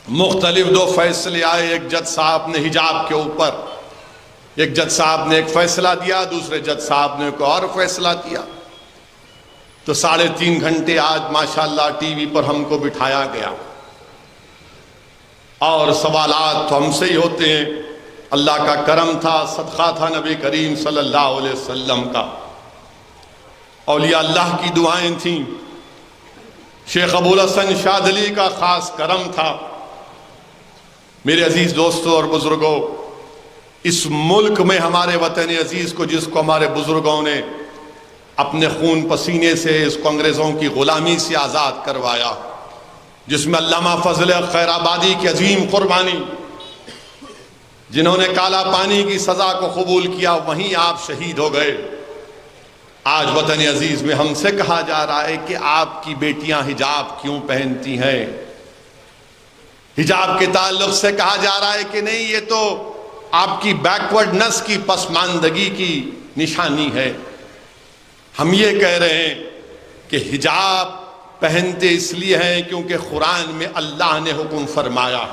مختلف دو فیصلے آئے. ایک جج صاحب نے حجاب کے اوپر ایک جج صاحب نے ایک فیصلہ دیا, دوسرے جج صاحب نے کوئی اور فیصلہ دیا. تو 3.5 گھنٹے آج ماشاءاللہ ٹی وی پر ہم کو بٹھایا گیا اور سوالات تو ہم سے ہی ہوتے ہیں. اللہ کا کرم تھا, صدقہ تھا نبی کریم صلی اللہ علیہ وسلم کا, اولیاء اللہ کی دعائیں تھیں, شیخ ابوالحسن شاذلی کا خاص کرم تھا. میرے عزیز دوستوں اور بزرگوں, اس ملک میں ہمارے وطن عزیز کو, جس کو ہمارے بزرگوں نے اپنے خون پسینے سے اس کو انگریزوں کی غلامی سے آزاد کروایا, جس میں علامہ فضل خیر آبادی کی عظیم قربانی, جنہوں نے کالا پانی کی سزا کو قبول کیا, وہیں آپ شہید ہو گئے. آج وطن عزیز میں ہم سے کہا جا رہا ہے کہ آپ کی بیٹیاں حجاب کیوں پہنتی ہیں. حجاب کے تعلق سے کہا جا رہا ہے کہ نہیں, یہ تو آپ کی بیکورڈنس کی, پسماندگی کی نشانی ہے. ہم یہ کہہ رہے ہیں کہ حجاب پہنتے اس لیے ہیں کیونکہ قرآن میں اللہ نے حکم فرمایا,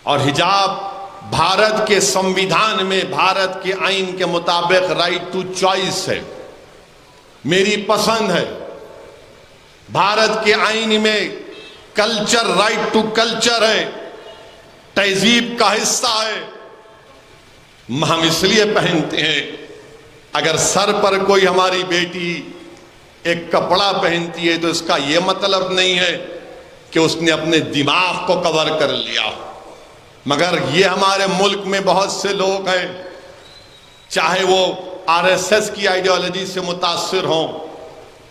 اور حجاب بھارت کے سمویدھان میں, بھارت کے آئین کے مطابق رائٹ ٹو چوائس ہے, میری پسند ہے. بھارت کے آئین میں کلچر, رائٹ ٹو کلچر ہے, تہذیب کا حصہ ہے. ہم اس لیے پہنتے ہیں. اگر سر پر کوئی ہماری بیٹی ایک کپڑا پہنتی ہے تو اس کا یہ مطلب نہیں ہے کہ اس نے اپنے دماغ کو کور کر لیا. مگر یہ ہمارے ملک میں بہت سے لوگ ہیں, چاہے وہ RSS کی آئیڈیالوجی سے متاثر ہوں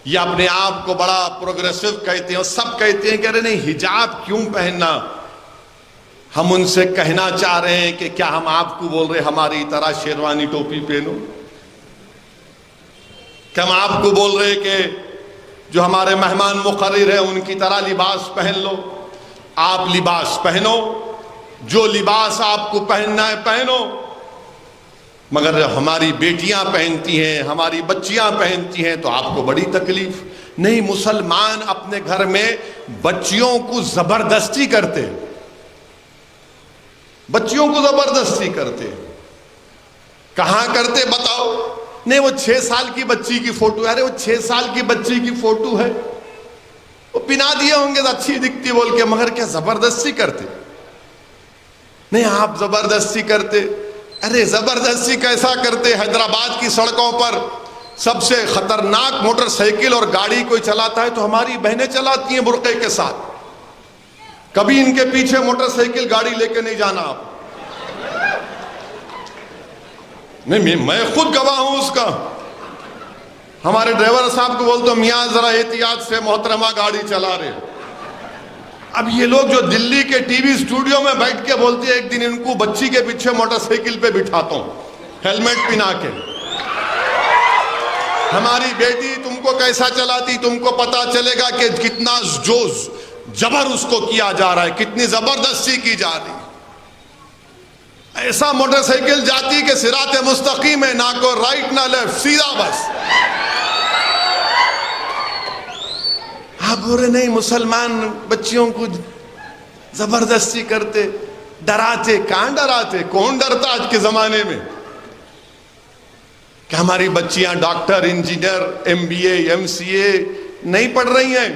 یا اپنے آپ کو بڑا پروگریسو کہتے ہیں, سب کہتے ہیں کہ ارے نہیں حجاب کیوں پہننا. ہم ان سے کہنا چاہ رہے ہیں کہ کیا ہم آپ کو بول رہے ہماری طرح شیروانی ٹوپی پہنو؟ کیا ہم آپ کو بول رہے کہ جو ہمارے مہمان مقرر ہیں ان کی طرح لباس پہن لو؟ آپ لباس پہنو, جو لباس آپ کو پہننا ہے پہنو, مگر ہماری بیٹیاں پہنتی ہیں, ہماری بچیاں پہنتی ہیں تو آپ کو بڑی تکلیف. نہیں, مسلمان اپنے گھر میں بچیوں کو زبردستی کرتے, بچیوں کو زبردستی کرتے. کہاں کرتے بتاؤ؟ نہیں, وہ 6 سال کی بچی کی فوٹو ہے, ارے وہ 6 سال کی بچی کی فوٹو ہے, وہ پہنا دیے ہوں گے تو اچھی دکھتی بول کے, مگر کیا زبردستی کرتے؟ نہیں, آپ زبردستی کرتے. ارے زبردستی کیسا کرتے؟ حیدرآباد کی سڑکوں پر سب سے خطرناک موٹر سائیکل اور گاڑی کوئی چلاتا ہے تو ہماری بہنیں چلاتی ہیں برقعے کے ساتھ. کبھی ان کے پیچھے موٹر سائیکل گاڑی لے کے نہیں جانا آپ. نہیں, میں خود گواہ ہوں اس کا. ہمارے ڈرائیور صاحب کو بولتا ہوں میاں ذرا احتیاط سے, محترمہ گاڑی چلا رہے. اب یہ لوگ جو دلی کے ٹی وی اسٹوڈیو میں بیٹھ کے بولتے ہیں ایک دن ان کو بچی کے پیچھے موٹر سائیکل پہ بٹھاتا ہوں ہیلمٹ پہنا کے, ہماری بیٹی تم کو کیسا چلاتی, تم کو پتا چلے گا کہ کتنا جوز جبر اس کو کیا جا رہا ہے, کتنی زبردستی کی جا رہی. ایسا موٹر سائیکل جاتی کہ صراط مستقیم ہے, نہ کو رائٹ نہ لیفٹ, سیدھا بس. آپ بول رہے نہیں مسلمان بچیوں کو زبردستی کرتے, ڈراتے. کہاں ڈراتے؟ کون ڈرتا آج کے زمانے میں؟ کہ ہماری بچیاں ڈاکٹر, انجینئر, MBA, MCA نہیں پڑھ رہی ہیں,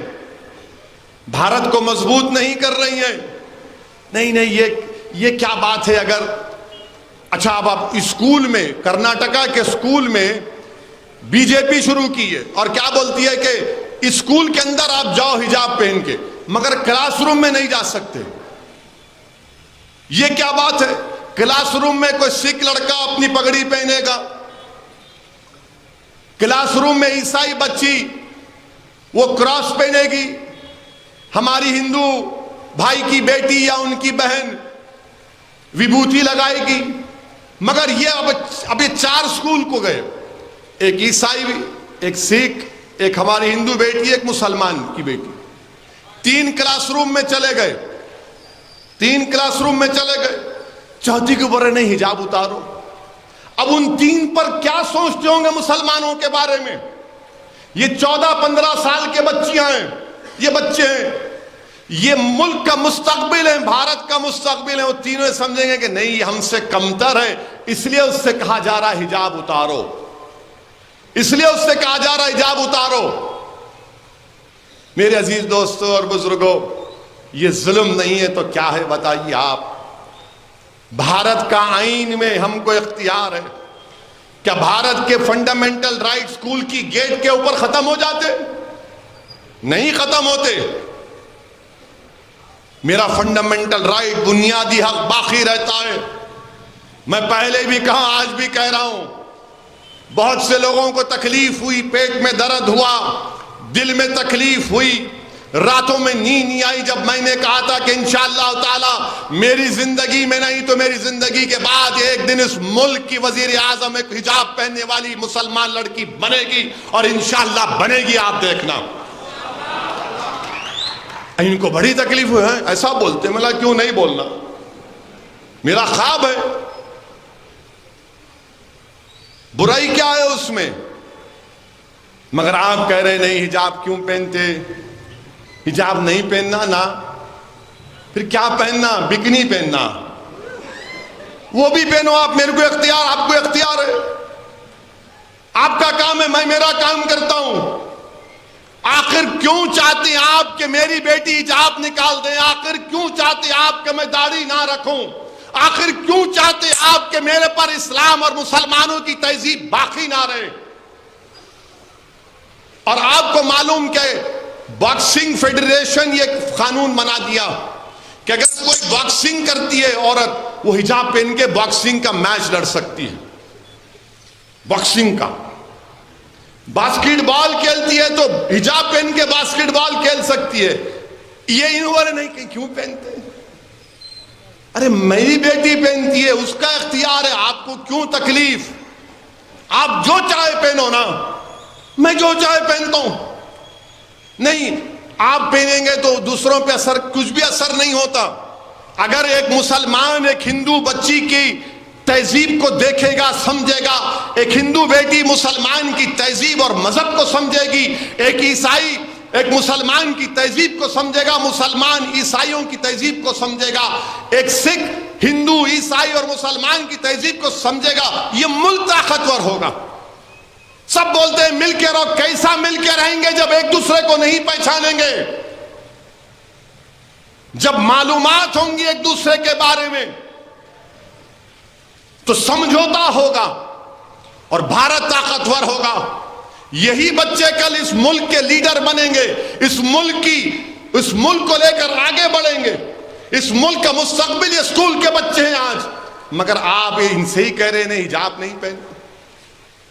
بھارت کو مضبوط نہیں کر رہی ہیں. نہیں, یہ کیا بات ہے؟ اگر اچھا اب آپ اسکول میں, کرناٹکا کے اسکول میں BJP شروع کی ہے اور کیا بولتی ہے کہ اسکول کے اندر آپ جاؤ حجاب پہن کے, مگر کلاس روم میں نہیں جا سکتے. یہ کیا بات ہے؟ کلاس روم میں کوئی سکھ لڑکا اپنی پگڑی پہنے گا, کلاس روم میں عیسائی بچی وہ کراس پہنے گی, ہماری ہندو بھائی کی بیٹی یا ان کی بہن وبھوتی لگائے گی. مگر یہ اب یہ 4 اسکول کو گئے, ایک عیسائی, ایک سکھ, ایک ہماری ہندو بیٹی, ایک مسلمان کی بیٹی, 3 کلاس روم میں چلے گئے, 3 کلاس روم میں چلے گئے. چوتھی کے اوپر نہیں حجاب اتارو. اب ان 3 پر کیا سوچتے ہوں گے مسلمانوں کے بارے میں؟ یہ 14-15 سال کے بچیاں ہیں, یہ بچے ہیں. یہ ملک کا مستقبل ہے، بھارت کا مستقبل ہے، وہ تینوں سمجھیں گے کہ نہیں یہ ہم سے کمتر ہے، اس لیے اس سے کہا جا رہا ہے حجاب اتارو، اس لیے اس سے کہا جا رہا ہے حجاب اتارو۔ میرے عزیز دوستوں اور بزرگوں، یہ ظلم نہیں ہے تو کیا ہے بتائیے آپ؟ بھارت کا آئین میں ہم کو اختیار ہے، کیا بھارت کے فنڈامنٹل رائٹ اسکول کی گیٹ کے اوپر ختم ہو جاتے؟ نہیں ختم ہوتے۔ میرا فنڈامنٹل رائٹ، بنیادی حق باقی رہتا ہے۔ میں پہلے بھی کہا، آج بھی کہہ رہا ہوں، بہت سے لوگوں کو تکلیف ہوئی، پیٹ میں درد ہوا، دل میں تکلیف ہوئی، راتوں میں نیند نہیں آئی جب میں نے کہا تھا کہ انشاءاللہ تعالی میری زندگی میں نہیں تو میری زندگی کے بعد ایک دن اس ملک کی وزیر اعظم ایک حجاب پہننے والی مسلمان لڑکی بنے گی، اور انشاءاللہ بنے گی، آپ دیکھنا۔ ان کو بڑی تکلیف ہوئی ہے، ایسا بولتے، ملا کیوں نہیں بولنا، میرا خواب ہے، برائی کیا ہے اس میں؟ مگر آپ کہہ رہے نہیں حجاب کیوں پہنتے؟ حجاب نہیں پہننا نا، پھر کیا پہننا؟ بکنی پہننا، وہ بھی پہنو آپ، میرے کو اختیار، آپ کو اختیار ہے، آپ کا کام ہے، میں میرا کام کرتا ہوں۔ آخر کیوں چاہتے ہیں آپ کہ میری بیٹی حجاب نکال دیں؟ آخر کیوں چاہتے ہیں آپ کہ میں داڑھی نہ رکھوں؟ آخر کیوں چاہتے ہیں آپ کہ میرے پر اسلام اور مسلمانوں کی تہذیب باقی نہ رہے؟ اور آپ کو معلوم کہ باکسنگ فیڈریشن یہ قانون بنا دیا کہ اگر کوئی باکسنگ کرتی ہے عورت، وہ حجاب پہن کے باکسنگ کا میچ لڑ سکتی ہے، باکسنگ کا۔ باسکٹ بال کھیلتی ہے تو حجاب پہن کے باسکٹ بال کھیل سکتی ہے۔ یہ انہوں نہیں کہ کیوں پہنتے؟ ارے میری بیٹی پہنتی ہے، اس کا اختیار ہے، آپ کو کیوں تکلیف؟ آپ جو چاہے پہنو نا، میں جو چاہے پہنتا ہوں۔ نہیں، آپ پہنیں گے تو دوسروں پہ اثر، کچھ بھی اثر نہیں ہوتا۔ اگر ایک مسلمان ایک ہندو بچی کی تہذیب کو دیکھے گا، سمجھے گا، ایک ہندو بیٹی مسلمان کی تہذیب اور مذہب کو سمجھے گی، ایک عیسائی ایک مسلمان کی تہذیب کو سمجھے گا، مسلمان عیسائیوں کی تہذیب کو سمجھے گا، ایک سکھ ہندو عیسائی اور مسلمان کی تہذیب کو سمجھے گا، یہ ملک طاقتور ہوگا۔ سب بولتے ہیں مل کے رہو، کیسا مل کے رہیں گے جب ایک دوسرے کو نہیں پہچانیں گے؟ جب معلومات ہوں گی ایک دوسرے کے بارے میں تو سمجھوتا ہوگا اور بھارت طاقتور ہوگا۔ یہی بچے کل اس ملک کے لیڈر بنیں گے، اس ملک کو لے کر آگے بڑھیں گے۔ اس ملک کا مستقبل یہ اسکول کے بچے ہیں آج، مگر آپ ان سے ہی کہہ رہے ہیں حجاب نہیں پہنتے۔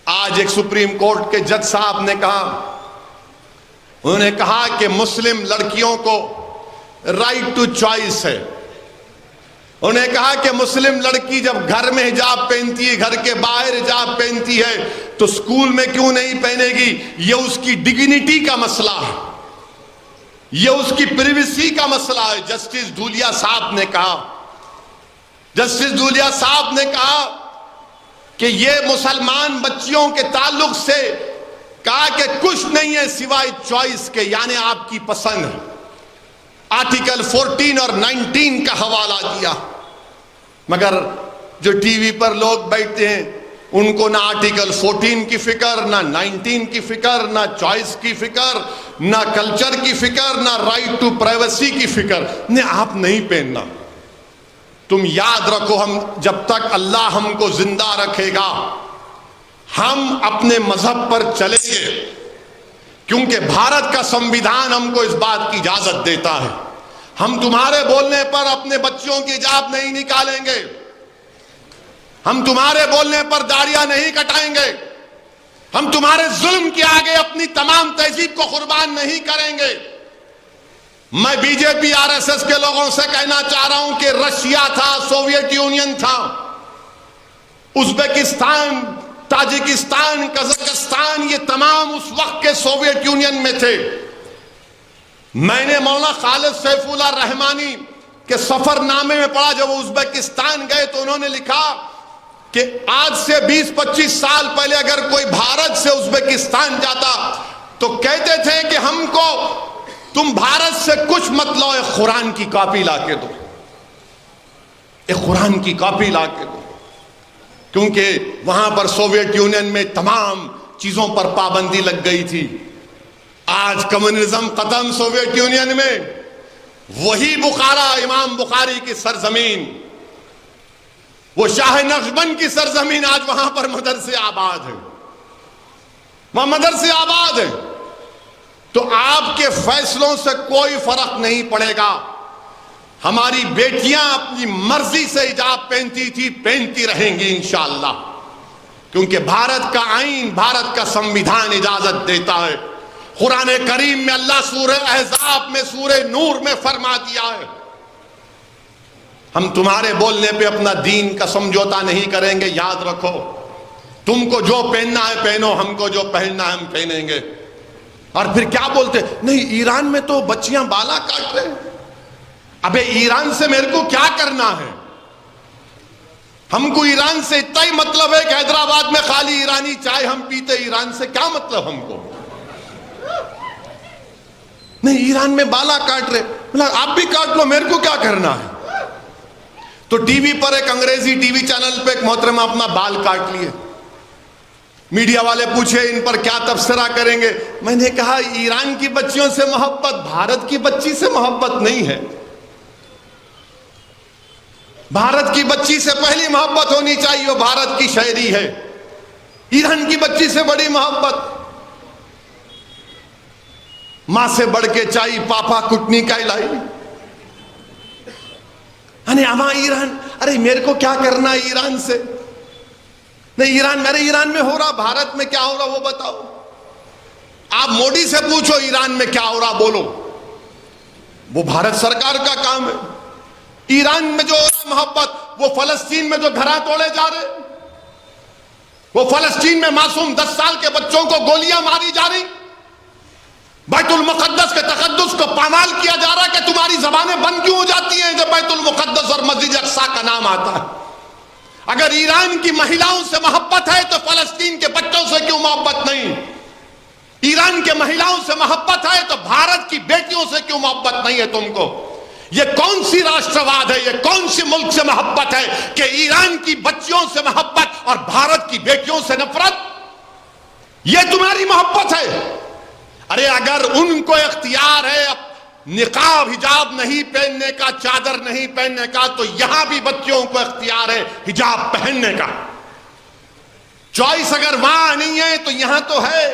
آج ایک سپریم کورٹ کے جج صاحب نے کہا، انہوں نے کہا کہ مسلم لڑکیوں کو رائٹ ٹو چوائس ہے۔ انہوں نے کہا کہ مسلم لڑکی جب گھر میں حجاب پہنتی ہے، گھر کے باہر حجاب پہنتی ہے، تو اسکول میں کیوں نہیں پہنے گی؟ یہ اس کی ڈگنیٹی کا مسئلہ ہے، یہ اس کی پریویسی کا مسئلہ ہے۔ جسٹس دھولیا صاحب نے کہا، جسٹس دھولیا صاحب نے کہا کہ یہ مسلمان بچیوں کے تعلق سے کہا کہ کچھ نہیں ہے سوائے چوائس کے، یعنی آپ کی پسند ہے۔ آرٹیکل 14 اور 19 کا حوالہ دیا، مگر جو ٹی وی پر لوگ بیٹھتے ہیں ان کو نہ آرٹیکل 14 کی فکر، نہ 19 کی فکر، نہ چوائس کی فکر، نہ کلچر کی فکر، نہ رائٹ ٹو پرائیویسی کی فکر۔ آپ نہیں پہننا۔ تم یاد رکھو، ہم جب تک اللہ ہم کو زندہ رکھے گا ہم اپنے مذہب پر چلیں گے، کیونکہ بھارت کا سمویدھان ہم کو اس بات کی اجازت دیتا ہے۔ ہم تمہارے بولنے پر اپنے بچوں کی حجاب نہیں نکالیں گے، ہم تمہارے بولنے پر داڑیاں نہیں کٹائیں گے، ہم تمہارے ظلم کے آگے اپنی تمام تہذیب کو قربان نہیں کریں گے۔ میں B J P R S S کے لوگوں سے کہنا چاہ رہا ہوں کہ رشیا تھا، سوویت یونین تھا، ازبکستان، تاجکستان، قزاقستان، یہ تمام اس وقت کے سوویت یونین میں تھے۔ میں نے مولانا خالد سیف اللہ رحمانی کے سفر نامے میں پڑھا، جب وہ ازبکستان گئے تو انہوں نے لکھا کہ آج سے 20-25 سال پہلے اگر کوئی بھارت سے ازبکستان جاتا تو کہتے تھے کہ ہم کو تم بھارت سے کچھ مت لاؤ، ایک قرآن کی کاپی لا کے دو، ایک قرآن کی کاپی لا کے دو، کیونکہ وہاں پر سوویت یونین میں تمام چیزوں پر پابندی لگ گئی تھی۔ آج کمیونزم ختم سوویت یونین میں، وہی بخارا، امام بخاری کی سرزمین، وہ شاہ نقشبند کی سرزمین، آج وہاں پر مدرسے آباد ہیں، وہاں مدرسے آباد ہیں۔ تو آپ کے فیصلوں سے کوئی فرق نہیں پڑے گا۔ ہماری بیٹیاں اپنی مرضی سے حجاب پہنتی تھی، پہنتی رہیں گی انشاءاللہ، کیونکہ بھارت کا آئین، بھارت کا سنویدھان اجازت دیتا ہے۔ قرآن کریم میں اللہ سورہ احزاب میں، سورہ نور میں فرما دیا ہے، ہم تمہارے بولنے پہ اپنا دین کا سمجھوتا نہیں کریں گے، یاد رکھو، تم کو جو پہننا ہے پہنو، ہم کو جو پہننا ہے ہم پہنیں گے۔ اور پھر کیا بولتے، نہیں ایران میں تو بچیاں بالا کاٹ رہے ہیں۔ ابے ایران سے میرے کو کیا کرنا ہے؟ ہم کو ایران سے اتنا ہی مطلب ہے کہ حیدرآباد میں خالی ایرانی چائے ہم پیتے، ایران سے کیا مطلب ہم کو؟ نہیں ایران میں بالا کاٹ رہے، آپ بھی کاٹ لو، میرے کو کیا کرنا ہے؟ تو ٹی وی پر ایک انگریزی ٹی وی چینل پہ ایک محترمہ اپنا بال کاٹ لیے، میڈیا والے پوچھے ان پر کیا تبصرہ کریں گے؟ میں نے کہا ایران کی بچیوں سے محبت بھارت کی بچی سے محبت نہیں ہے۔ بھارت کی بچی سے پہلی محبت ہونی چاہیے، وہ بھارت کی شہری ہے۔ ایران کی بچی سے بڑی محبت، ماں سے بڑھ کے چائی پاپا کٹنی کا لائی، اما ایران، ارے میرے کو کیا کرنا ہے ایران سے؟ نہیں ایران، میرے ایران میں ہو رہا، بھارت میں کیا ہو رہا وہ بتاؤ۔ آپ موڈی سے پوچھو ایران میں کیا ہو رہا، بولو، وہ بھارت سرکار کا کام ہے۔ ایران میں جو محبت، وہ فلسطین میں جو گھراں توڑے جا رہے، وہ فلسطین میں معصوم 10 سال کے بچوں کو گولیاں ماری جا رہی، بیت المقدس کے تقدس کو پامال کیا جا رہا کہ تمہاری زبانیں بند کیوں ہو جاتی ہیں جب بیت المقدس اور مسجد اقصی کا نام آتا ہے؟ اگر ایران کی مہیلاؤں سے محبت ہے تو فلسطین کے بچوں سے کیوں محبت نہیں؟ ایران کے مہیلاؤں سے محبت ہے تو بھارت کی بیٹیوں سے کیوں محبت نہیں ہے تم کو؟ یہ کون سی راشٹرواد ہے، یہ کون سی ملک سے محبت ہے کہ ایران کی بچیوں سے محبت اور بھارت کی بیٹیوں سے نفرت؟ یہ تمہاری محبت ہے؟ ارے اگر ان کو اختیار ہے نقاب حجاب نہیں پہننے کا، چادر نہیں پہننے کا، تو یہاں بھی بچیوں کو اختیار ہے حجاب پہننے کا۔ چوائس اگر وہاں نہیں ہے تو یہاں تو ہے۔